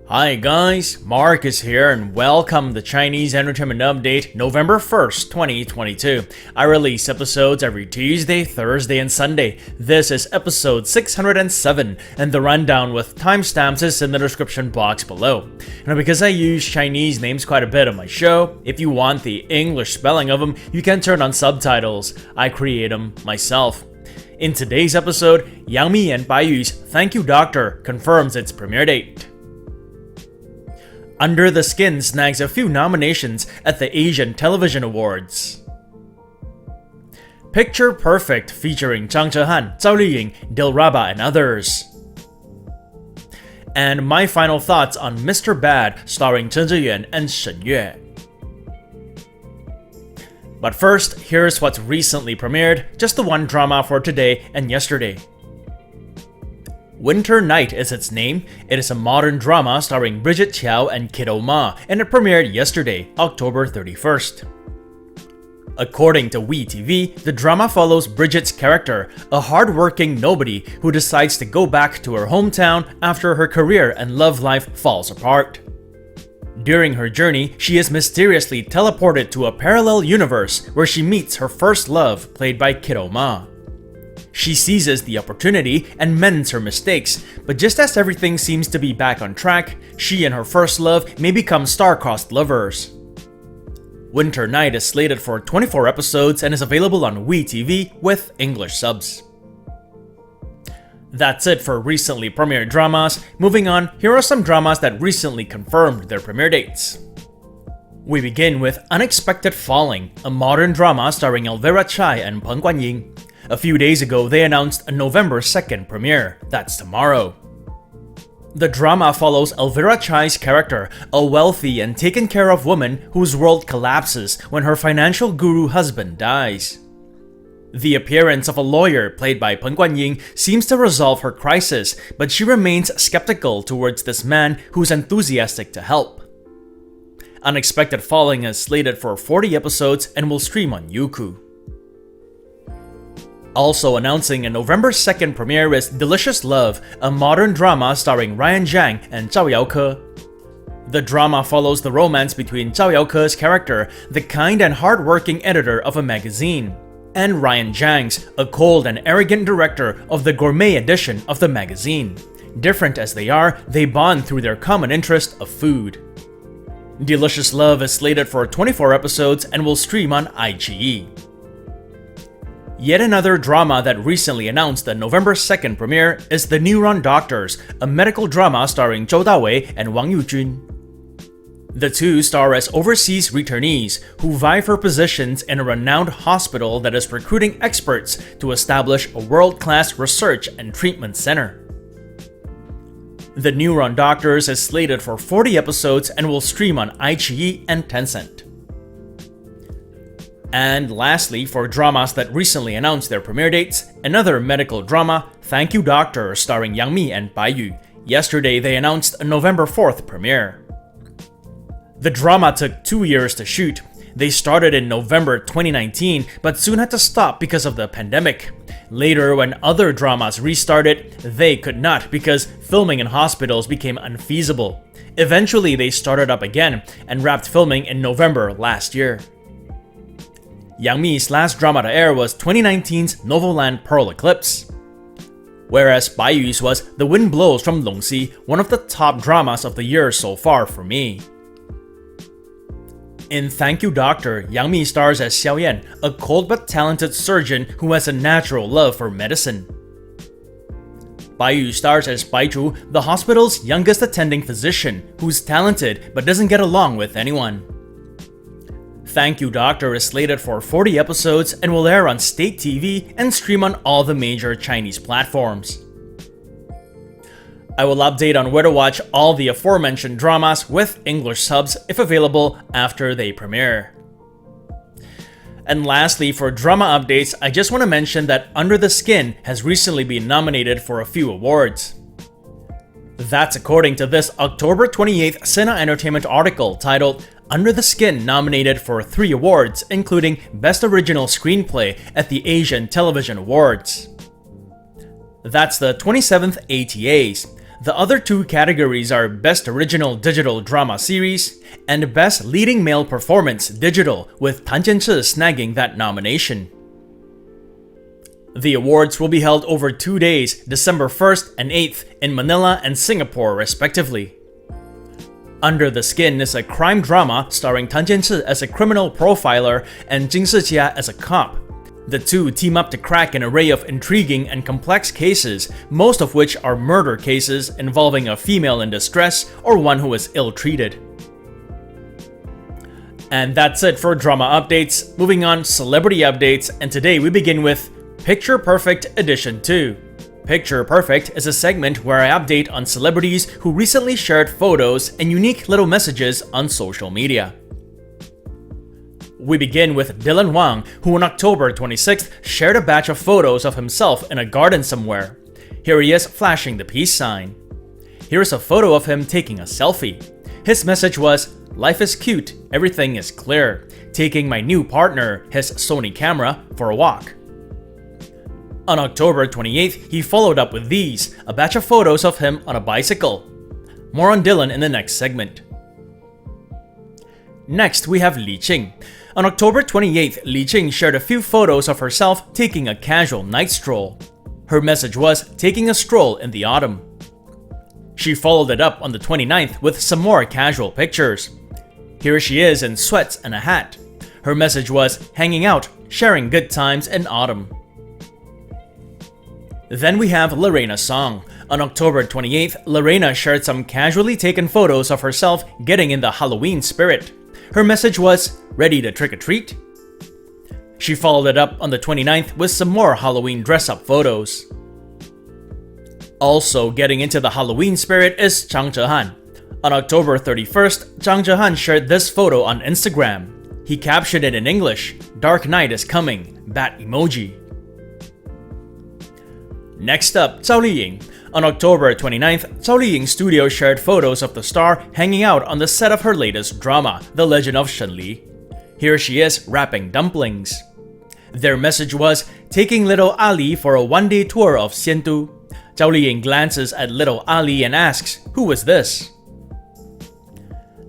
Hi guys, Marcus here and welcome to the Chinese Entertainment Update November 1st, 2022. I release episodes every Tuesday, Thursday, and Sunday. This is episode 607 and the rundown with timestamps is in the description box below. Now because I use Chinese names quite a bit on my show, if you want the English spelling of them, you can turn on subtitles. I create them myself. In today's episode, Yang Mi and Baiyu's Thank You Doctor confirms its premiere date. Under the Skin snags a few nominations at the Asian Television Awards. Picture Perfect featuring Zhehan, Liying, Dilraba, and others. And my final thoughts on Mr. Bad starring Chen Zhiyuan and Shen Yue. But first, here's what's recently premiered, just the one drama for today and yesterday. Winter Night is its name. It is a modern drama starring Bridget Qiao and Kiddo Ma, and it premiered yesterday, October 31st. According to WeTV, the drama follows Bridget's character, a hard-working nobody who decides to go back to her hometown after her career and love life falls apart. During her journey, she is mysteriously teleported to a parallel universe where she meets her first love, played by Kiddo Ma. She seizes the opportunity and mends her mistakes, but just as everything seems to be back on track, she and her first love may become star-crossed lovers. Winter Night is slated for 24 episodes and is available on WeTV with English subs. That's it for recently premiered dramas. Moving on, here are some dramas that recently confirmed their premiere dates. We begin with Unexpected Falling, a modern drama starring Elvira Chai and Peng Guanying. A few days ago, they announced a November 2nd premiere. That's tomorrow. The drama follows Elvira Chai's character, a wealthy and taken care of woman whose world collapses when her financial guru husband dies. The appearance of a lawyer played by Peng Guanying seems to resolve her crisis, but she remains skeptical towards this man who's enthusiastic to help. Unexpected Falling is slated for 40 episodes and will stream on Youku. Also announcing a November 2nd premiere is Delicious Love, a modern drama starring Ryan Zhang and Zhao Yaoke. The drama follows the romance between Zhao Yaoke's character, the kind and hard-working editor of a magazine, and Ryan Zhang's, a cold and arrogant director of the gourmet edition of the magazine. Different as they are, they bond through their common interest of food. Delicious Love is slated for 24 episodes and will stream on iQIYI. Yet another drama that recently announced the November 2nd premiere is The Neuron Doctors, a medical drama starring Zhou Dawei and Wang Yujun. The two star as overseas returnees who vie for positions in a renowned hospital that is recruiting experts to establish a world-class research and treatment center. The Neuron Doctors is slated for 40 episodes and will stream on iQIYI and Tencent. And lastly, for dramas that recently announced their premiere dates, another medical drama, Thank You Doctor, starring Yang Mi and Baiyu. Yesterday, they announced a November 4th premiere. The drama took 2 years to shoot. They started in November 2019, but soon had to stop because of the pandemic. Later, when other dramas restarted, they could not because filming in hospitals became unfeasible. Eventually, they started up again and wrapped filming in November last year. Yang Mi's last drama to air was 2019's Novoland Pearl Eclipse, whereas Baiyu's was The Wind Blows from Longxi, one of the top dramas of the year so far for me. In Thank You Doctor, Yang Mi stars as Xiao Yan, a cold but talented surgeon who has a natural love for medicine. Baiyu stars as Baizhu, the hospital's youngest attending physician, who's talented but doesn't get along with anyone. Thank You Doctor is slated for 40 episodes and will air on state TV and stream on all the major Chinese platforms. I will update on where to watch all the aforementioned dramas with English subs if available after they premiere. And lastly, for drama updates, I just want to mention that Under the Skin has recently been nominated for a few awards. That's according to this October 28th Sina Entertainment article titled Under the Skin nominated for 3 awards, including Best Original Screenplay at the Asian Television Awards. That's the 27th ATAs. The other two categories are Best Original Digital Drama Series and Best Leading Male Performance Digital, with Tan Jianchi snagging that nomination. The awards will be held over 2 days, December 1st and 8th, in Manila and Singapore respectively. Under the Skin is a crime drama starring Tan Jianchi as a criminal profiler and Jing Sijia as a cop. The two team up to crack an array of intriguing and complex cases, most of which are murder cases involving a female in distress or one who is ill-treated. And that's it for drama updates. Moving on, celebrity updates, and today we begin with Picture Perfect Edition 2. Picture Perfect is a segment where I update on celebrities who recently shared photos and unique little messages on social media. We begin with Dylan Wang, who on October 26th shared a batch of photos of himself in a garden somewhere. Here he is flashing the peace sign. Here's a photo of him taking a selfie. His message was, "Life is cute, everything is clear. Taking my new partner, his Sony camera, for a walk." On October 28th, he followed up with these, a batch of photos of him on a bicycle. More on Dylan in the next segment. Next, we have Liying. On October 28th, Liying shared a few photos of herself taking a casual night stroll. Her message was, "Taking a stroll in the autumn." She followed it up on the 29th with some more casual pictures. Here she is in sweats and a hat. Her message was, "Hanging out, sharing good times in autumn." Then we have Lorena Song. On October 28th, Lorena shared some casually taken photos of herself getting in the Halloween spirit. Her message was, "Ready to trick-or-treat?" She followed it up on the 29th with some more Halloween dress-up photos. Also getting into the Halloween spirit is Zhehan. On October 31st, Zhehan shared this photo on Instagram. He captioned it in English, "Dark night is coming, bat emoji." Next up, Liying. On October 29th, Liying's studio shared photos of the star hanging out on the set of her latest drama, The Legend of Shenli. Here she is wrapping dumplings. Their message was, "Taking little Ali for a one-day tour of Xiandu." Liying glances at little Ali and asks, "Who is this?"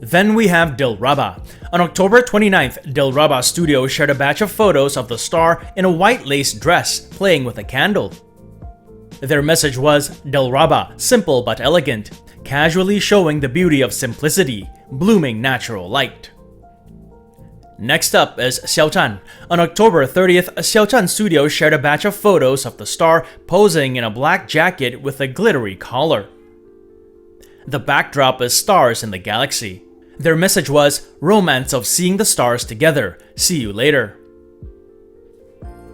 Then we have Dilraba. On October 29th, Dilraba's studio shared a batch of photos of the star in a white lace dress, playing with a candle. Their message was, "Dilraba, simple but elegant, casually showing the beauty of simplicity, blooming natural light." Next up is Xiaochan. On October 30th, Xiaochan's studio shared a batch of photos of the star posing in a black jacket with a glittery collar. The backdrop is stars in the galaxy. Their message was, "Romance of seeing the stars together, see you later."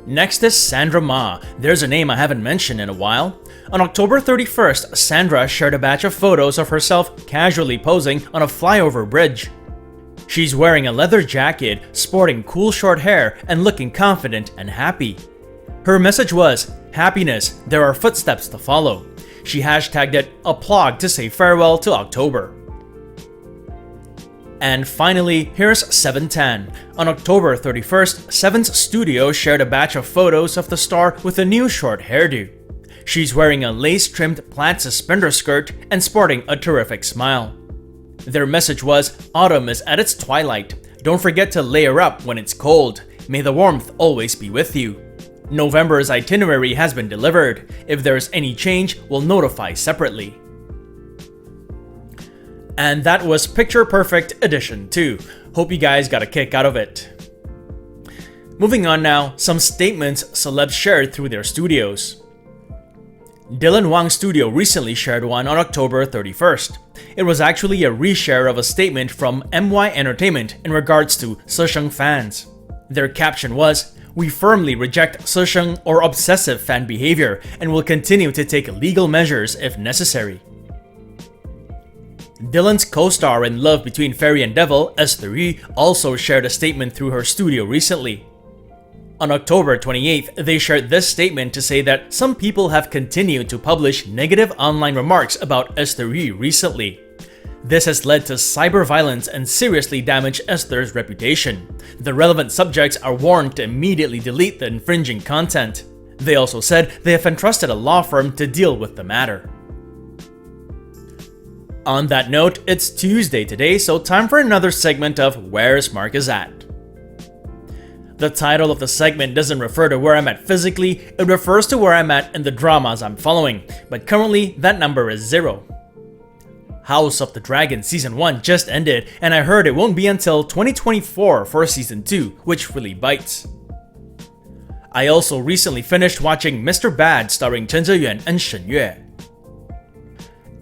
Next is Sandra Ma. There's a name I haven't mentioned in a while. On October 31st, Sandra shared a batch of photos of herself casually posing on a flyover bridge. She's wearing a leather jacket, sporting cool short hair, and looking confident and happy. Her message was, "Happiness, there are footsteps to follow." She hashtagged it, "A plug to say farewell to October." And finally, here's 7tan. On October 31st, Seven's studio shared a batch of photos of the star with a new short hairdo. She's wearing a lace-trimmed plaid suspender skirt and sporting a terrific smile. Their message was, "Autumn is at its twilight. Don't forget to layer up when it's cold. May the warmth always be with you. November's itinerary has been delivered. If there's any change, we'll notify separately." And that was Picture Perfect Edition 2. Hope you guys got a kick out of it. Moving on now, some statements celebs shared through their studios. Dylan Wang's studio recently shared one on October 31st. It was actually a reshare of a statement from MY Entertainment in regards to Zhehan fans. Their caption was, "We firmly reject Zhehan or obsessive fan behavior and will continue to take legal measures if necessary." Dylan's co-star in Love Between Fairy and Devil, Esther, also shared a statement through her studio recently. On October 28th, they shared this statement to say that some people have continued to publish negative online remarks about Esther recently. This has led to cyber violence and seriously damaged Esther's reputation. The relevant subjects are warned to immediately delete the infringing content. They also said they have entrusted a law firm to deal with the matter. On that note, it's Tuesday today, so time for another segment of Where's Mark Is At. The title of the segment doesn't refer to where I'm at physically, it refers to where I'm at in the dramas I'm following, but currently that number is 0. House of the Dragon Season 1 just ended, and I heard it won't be until 2024 for Season 2, which really bites. I also recently finished watching Mr. Bad starring Chen Zheyuan and Shen Yue.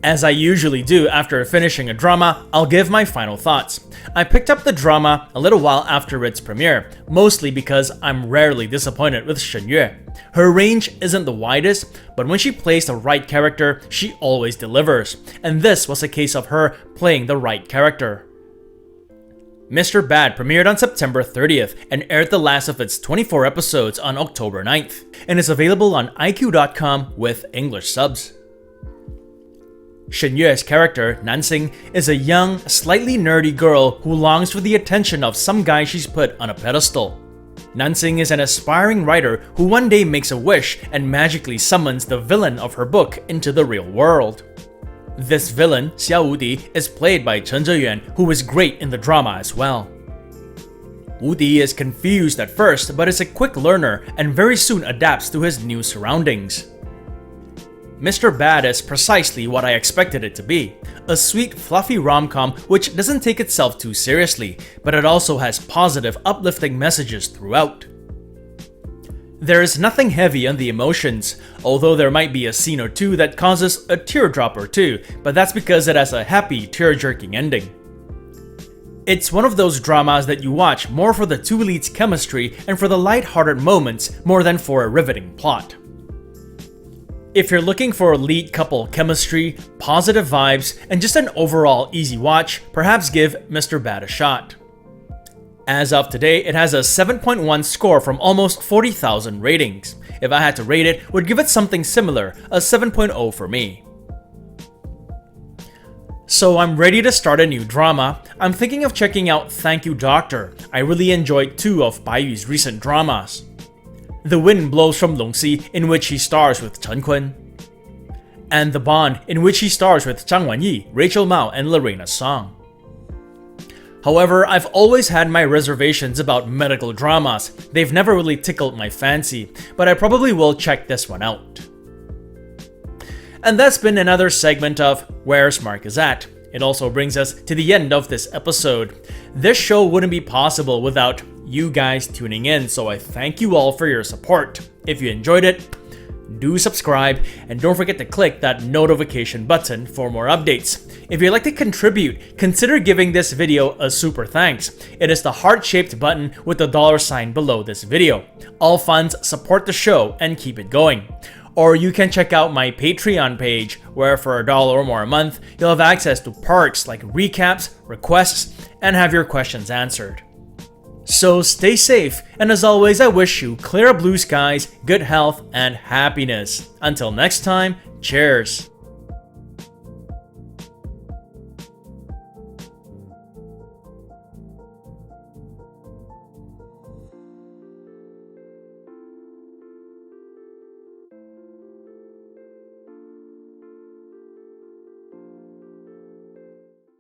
As I usually do after finishing a drama, I'll give my final thoughts. I picked up the drama a little while after its premiere, mostly because I'm rarely disappointed with Shen Yue. Her range isn't the widest, but when she plays the right character, she always delivers, and this was a case of her playing the right character. Mr. Bad premiered on September 30th and aired the last of its 24 episodes on October 9th, and is available on iq.com with English subs. Shen Yue's character, Nansing, is a young, slightly nerdy girl who longs for the attention of some guy she's put on a pedestal. Nansing is an aspiring writer who one day makes a wish and magically summons the villain of her book into the real world. This villain, Xiao Wudi, is played by Chen Zheyuan, who is great in the drama as well. Wudi is confused at first but is a quick learner and very soon adapts to his new surroundings. Mr. Bad is precisely what I expected it to be, a sweet, fluffy rom-com which doesn't take itself too seriously, but it also has positive, uplifting messages throughout. There is nothing heavy on the emotions, although there might be a scene or two that causes a teardrop or two, but that's because it has a happy, tear-jerking ending. It's one of those dramas that you watch more for the two leads' chemistry and for the light-hearted moments more than for a riveting plot. If you're looking for lead couple chemistry, positive vibes, and just an overall easy watch, perhaps give Mr. Bad a shot. As of today, it has a 7.1 score from almost 40,000 ratings. If I had to rate it, would give it something similar, a 7.0 for me. So I'm ready to start a new drama. I'm thinking of checking out Thank You Doctor. I really enjoyed 2 of Baiyu's recent dramas. The Wind Blows from Longxi, in which he stars with Chen Kun, and The Bond, in which he stars with Zhang Wanyi, Rachel Mao, and Lorena Song. However, I've always had my reservations about medical dramas. They've never really tickled my fancy, but I probably will check this one out. And that's been another segment of Where's Mark Is At. It also brings us to the end of this episode. This show wouldn't be possible without you guys tuning in, so I thank you all for your support. If you enjoyed it, do subscribe and don't forget to click that notification button for more updates. If you'd like to contribute, consider giving this video a super thanks. It is the heart-shaped button with the $ below this video. All funds support the show and keep it going. Or you can check out my Patreon page, where for $1 or more a month, you'll have access to perks like recaps, requests, and have your questions answered. So stay safe, and as always, I wish you clear blue skies, good health, and happiness. Until next time, cheers!